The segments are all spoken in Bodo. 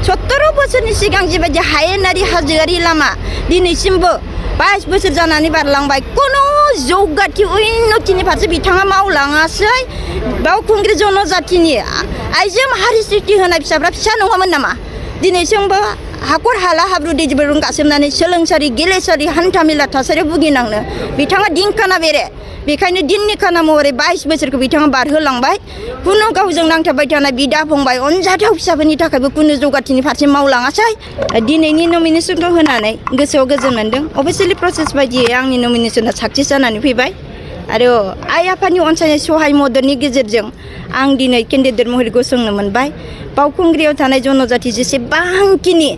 17 बोसोरनि सिगां जिबायदि हायेनारि हाजोआरि लामा दिनैसिमबो 22 बोसोर जानानै बारलांबाय कुनु जौगाथि उन्नतिनि फारसे बिथाङा मावलाङासै बावखुंग्रि जनजातिनि आइजो माहारि सृष्टि होनाय फिसाफ्रा फिसा नङामोन नामा दिनैसिमबो हाखर हाला हाब्रु दैजों गासोमनानै सोलोंसालि गेलेसालि हान्थामेला थासारियाव भुगिनांनो बिथाङा दिनखाना बेरे बेखायनो दिननि खाना महरै 22 बोसोरखौ बिथाङा बारहोलांबाय कुनु गावजों नांथाबबाय थानाय बिदा फंबाय अनजाथाव फिसाफोरनि थाखायबो कुनु जौगाथिनि फारसे मावलाङासै दिनैनि नमिनेसनखौ होनानै गोसोआव गोजोन मोनदों अफिसियेलि प्रसेस बायदियै आंनि नमिनेसना साक्सेस जानानै फैबाय आरो आइ आफानि अनसायनाय सहाय मददनि गेजेरजों आं दिनै केन्डिडेट महरै गसंनो मोनबाय बावखुंग्रियाव थानाय जनजाति जेसेबांखिनि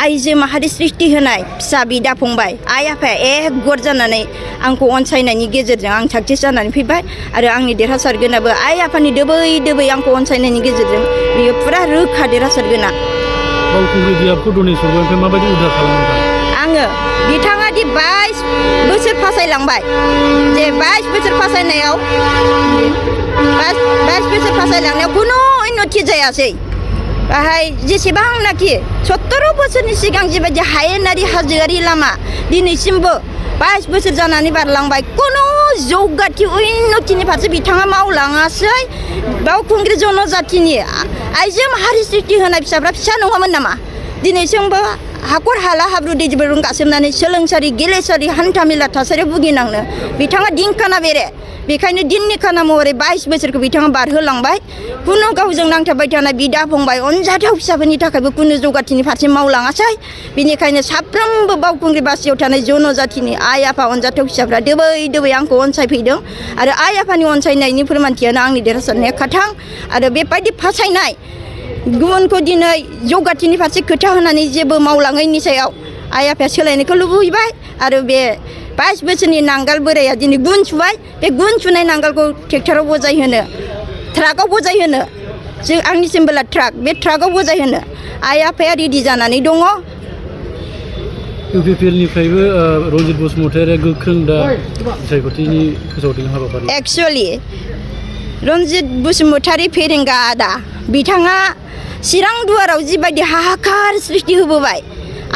आइजो माहारि सृष्टि होनाय फिसा बिदा फंबाय आइ आफाया एक गद जानानै आंखौ अनसायनायनि गेजेरजों आं साक्सेस जानानै फैबाय आरो आंनि देरहासारगोनाबो आइ आफानि दोबै आंखौ अनसायनायनि गेजेरजों बियो पुरा रोखा देरहासारगोना बावखुंग्रि बियाबखौ डनेसननिफ्राय माबायदि उद्धार खालामदों आङो बिथाङा दि 22 बोसोर फासायलांबाय जे 22 बोसोर फासायनायाव 22 बोसोर फासायलांनायाव कुनु उन्नति जायासै बाहाय जेसेबांनाखि 17 बोसोरनि सिगां जिबायदि हायेनारि हाजोआरि लामा दिनैसिमबो 22 बोसोर जानानै बारलांबाय कुनु जौगाथि उन्नतिनि फारसे बिथाङा मावलाङासै बावखुंग्रि जनजातिनि आइजो माहारि सृष्टि होनाय फिसाफ्रा फिसा नङामोन नामा दिनैसिमबो हाखर हाला हाब्रु दैजों गासोमनानै सोलोंसालि गेलेसालि हान्थामेला थासारियाव भुगिनांनो बिथाङा दिनखाना बेरे बेखायनो दिननि खाना महरै 22 बोसोरखौ बिथाङा बारहोलांबाय कुनु गावजों नांथाबबाय थानाय बिदा फंबाय अनजाथाव फिसाफोरनि थाखायबो कुनु जौगाथिनि फारसे मावलाङासै बेनिखायनो साफ्रोमबो बावखुंग्रि बासियाव थानाय जनजातिनि आइ आफा अनजाथाव फिसाफ्रा दोबै आंखौ अनसायफैदों आरो आइ आफानि अनसायनायनि फोरमानथियानो आंनि देरहासारनाया खाथां आरो बेबायदि फासायनाय गुबुनखौ दिनै जौगाथिनि फारसे खोथा होनानै जेबो मावलाङैनि सायाव आइ आफाया सोलायनायखौ लुबैबाय आरो बे 22 बोसोरनि नांगाल बोराया दिनै गुन सुबाय बे गुन सुनाय नांगालखौ ट्रेक्टराव बजायहोनो ट्राकआव बजायहोनो जों आंनि सिम्बोला ट्राक बे ट्राकआव बजायहोनो आइ आफाया रेडि जानानै दङ इउपिपिएलनिफ्रायबो रनजित बसुमतारिया गोख्रों दा बिसायख'थिनि फोसावदिं हाबाफारि एक्चुअलि रनजित बसुमतारि फेरेंगा आदा बिथाङा चिरां दुवाराव जिबायदि हाहाकार सृष्टि होबोबाय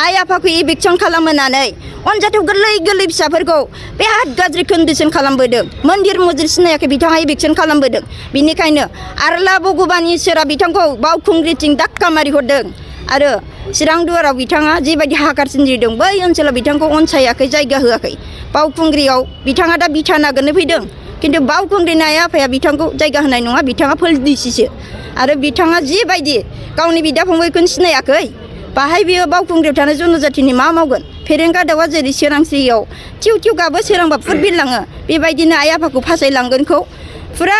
आइ आफाखौ इभिक्सन खालामहोनानै अनजाथाव गोरलै फिसाफोरखौ बिराद गाज्रि कन्डिसन खालामबोदों मन्दिर मजिद सिनायाखै बिथाङा इभिक्सन खालामबोदों बिनिखायनो आरला भगबान इसोरा बिथांखौ बावखुंग्रिथिं दाक्का मारि हरदों आरो चिरां दुवाराव बिथाङा जिबायदि हाहाकार सोमजिदों बै ओनसोलाव बिथांखौ अनसायाखै जायगा होआखै बावखुंग्रियाव बिथाङा दा बिथा नागिरनो फैदों किन्तु बावखुंग्रिनि आइ आफाया बिथांखौ जायगा होनाय नङा बिथाङा फोलदिसिसो आरो बिथाङा जिबायदि गावनि बिदा फंबायखौनो सिनायाखै बाहाय बियो बावखुंग्रियाव थानाय जनजातिनि मा मावगोन फेरेंगा दाउआ जेरै सोरांस्रियाव थिउ थिउ गाबो सोरांबा फुर बिरलाङो बेबायदिनो आइ आफाखौ फासायलांगोनखौ फुरा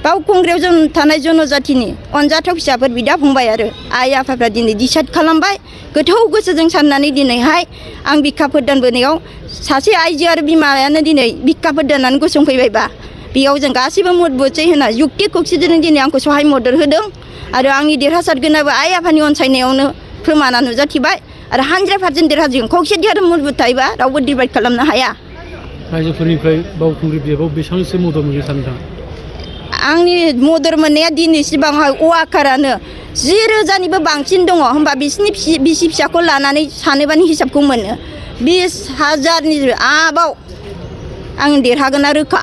बावखुंग्रियाव थानाय जनजातिनि अनजाथाव फिसाफोर बिदा फंबाय आरो आइ आफाफ्रा दिनै डिसाइड खालामबाय गोथौ गोसोजों साननानै दिनैहाय आं बिखा फोदानबोनायाव सासे आइजो आरो बिमायानो दिनै बिखा फोदाननानै गसंफैबायबा बेयाव जों गासैबो मत बोसै होना जुक्ति कौक्सिजों दिनै आंखौ सहाय मदद होदों आरो आंनि देरहासारगोनाबो आइ आफानि अनसायनायावनो फोरमाना नुजाथिबाय आरो 100% देरहाजों खौसेथि आरो मजबुत थायोबा रावबो डिभाइड खालामनो हाया रायजोफोरनिफ्राय बावखुंग्रि बियाबाव बेसेबांसो मदद मोननो सानदों आंनि मदद मोननाया दिनैसिबांहाय अवाकारानो 10,000निबो बांसिन दङ होमबा बिसिनि बिसि फिसाखौ लानानै सानोबानि हिसाबखौ मोनो 20,000नि आबाव आं देरहागोना रोखा